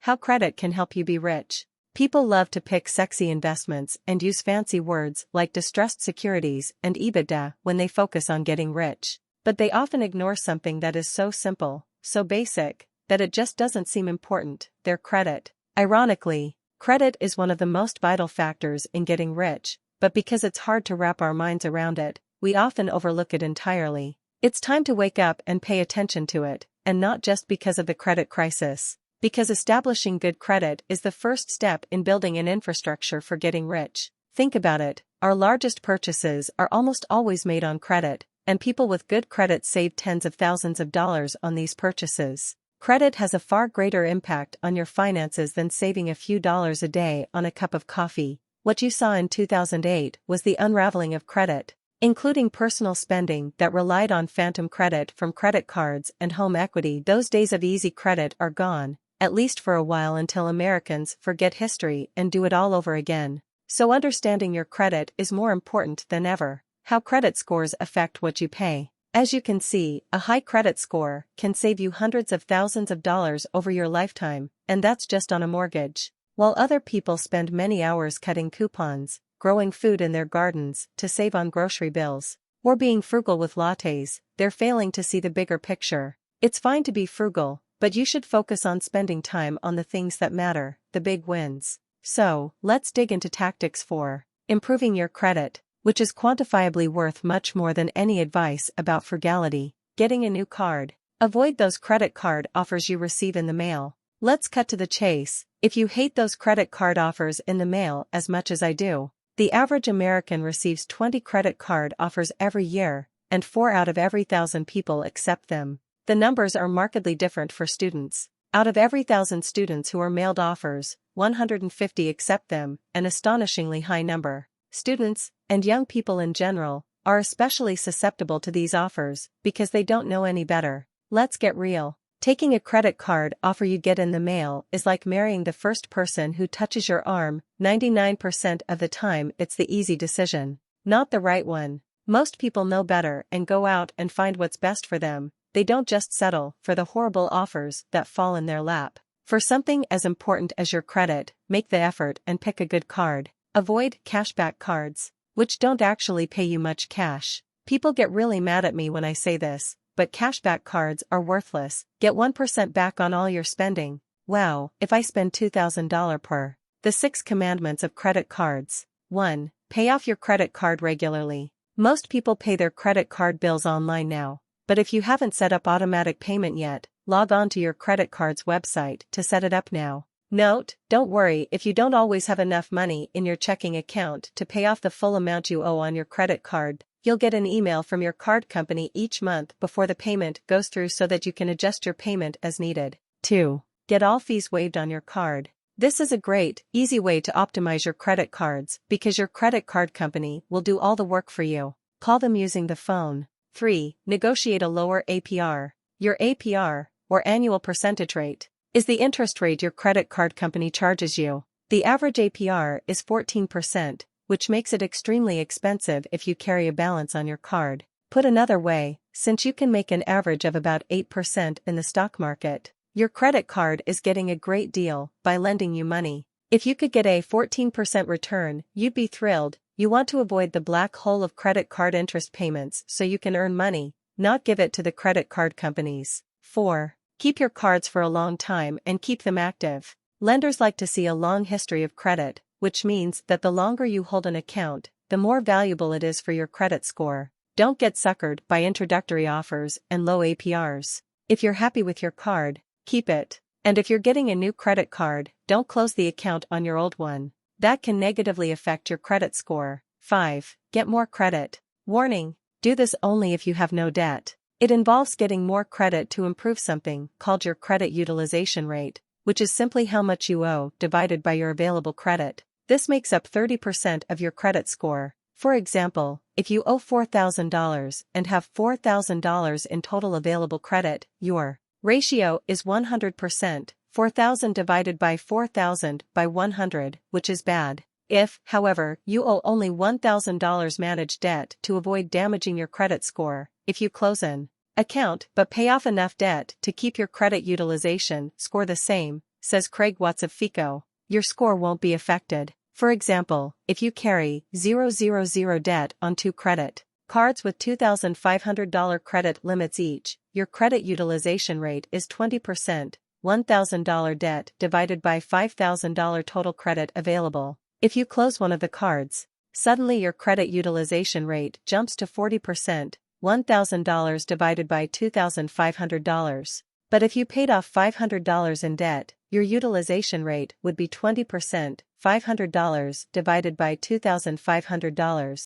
How credit can help you be rich. People love to pick sexy investments and use fancy words like distressed securities and EBITDA when they focus on getting rich. But they often ignore something that is so simple, so basic, that it just doesn't seem important: their credit. Ironically, credit is one of the most vital factors in getting rich, but because it's hard to wrap our minds around it, we often overlook it entirely. It's time to wake up and pay attention to it, and not just because of the credit crisis. Because establishing good credit is the first step in building an infrastructure for getting rich. Think about it, our largest purchases are almost always made on credit, and people with good credit save tens of thousands of dollars on these purchases. Credit has a far greater impact on your finances than saving a few dollars a day on a cup of coffee. What you saw in 2008 was the unraveling of credit, including personal spending that relied on phantom credit from credit cards and home equity. Those days of easy credit are gone, at least for a while, until Americans forget history and do it all over again. So understanding your credit is more important than ever. How credit scores affect what you pay. As you can see, a high credit score can save you hundreds of thousands of dollars over your lifetime, and that's just on a mortgage. While other people spend many hours cutting coupons, growing food in their gardens to save on grocery bills, or being frugal with lattes, they're failing to see the bigger picture. It's fine to be frugal, but you should focus on spending time on the things that matter, the big wins. So, let's dig into tactics for improving your credit, which is quantifiably worth much more than any advice about frugality. Getting a new card. Avoid those credit card offers you receive in the mail. Let's cut to the chase. If you hate those credit card offers in the mail as much as I do, the average American receives 20 credit card offers every year, and 4 out of every 1,000 people accept them. The numbers are markedly different for students. Out of every 1,000 students who are mailed offers, 150 accept them, an astonishingly high number. Students, and young people in general, are especially susceptible to these offers because they don't know any better. Let's get real. Taking a credit card offer you get in the mail is like marrying the first person who touches your arm. 99% of the time it's the easy decision, not the right one. Most people know better and go out and find what's best for them. They don't just settle for the horrible offers that fall in their lap. For something as important as your credit, make the effort and pick a good card. Avoid cashback cards, which don't actually pay you much cash. People get really mad at me when I say this, but cashback cards are worthless. Get 1% back on all your spending. Wow, if I spend $2,000 per. The 6 commandments of credit cards. 1. Pay off your credit card regularly. Most people pay their credit card bills online now, but if you haven't set up automatic payment yet, log on to your credit card's website to set it up now. Note, don't worry if you don't always have enough money in your checking account to pay off the full amount you owe on your credit card. You'll get an email from your card company each month before the payment goes through so that you can adjust your payment as needed. 2. Get all fees waived on your card. This is a great, easy way to optimize your credit cards because your credit card company will do all the work for you. Call them using the phone. 3. Negotiate a lower APR. Your APR, or annual percentage rate, is the interest rate your credit card company charges you. The average APR is 14%, which makes it extremely expensive if you carry a balance on your card. Put another way, since you can make an average of about 8% in the stock market, your credit card is getting a great deal by lending you money. If you could get a 14% return, you'd be thrilled. You want to avoid the black hole of credit card interest payments so you can earn money, not give it to the credit card companies. 4. Keep your cards for a long time and keep them active. Lenders like to see a long history of credit, which means that the longer you hold an account, the more valuable it is for your credit score. Don't get suckered by introductory offers and low APRs. If you're happy with your card, keep it. And if you're getting a new credit card, don't close the account on your old one. That can negatively affect your credit score. 5. Get more credit. Warning: do this only if you have no debt. It involves getting more credit to improve something called your credit utilization rate, which is simply how much you owe divided by your available credit. This makes up 30% of your credit score. For example, if you owe $4,000 and have $4,000 in total available credit, your ratio is 100%, 4,000 divided by 4,000 by 100, which is bad. If, however, you owe only $1,000, manage debt to avoid damaging your credit score. If you close an account but pay off enough debt to keep your credit utilization score the same, says Craig Watts of FICO. Your score won't be affected. For example, if you carry 000 debt on 2 credit cards with $2,500 credit limits each, your credit utilization rate is 20%, $1,000 debt divided by $5,000 total credit available. If you close one of the cards, suddenly your credit utilization rate jumps to 40%, $1,000 divided by $2,500. But if you paid off $500 in debt, your utilization rate would be 20%, $500 divided by $2,500.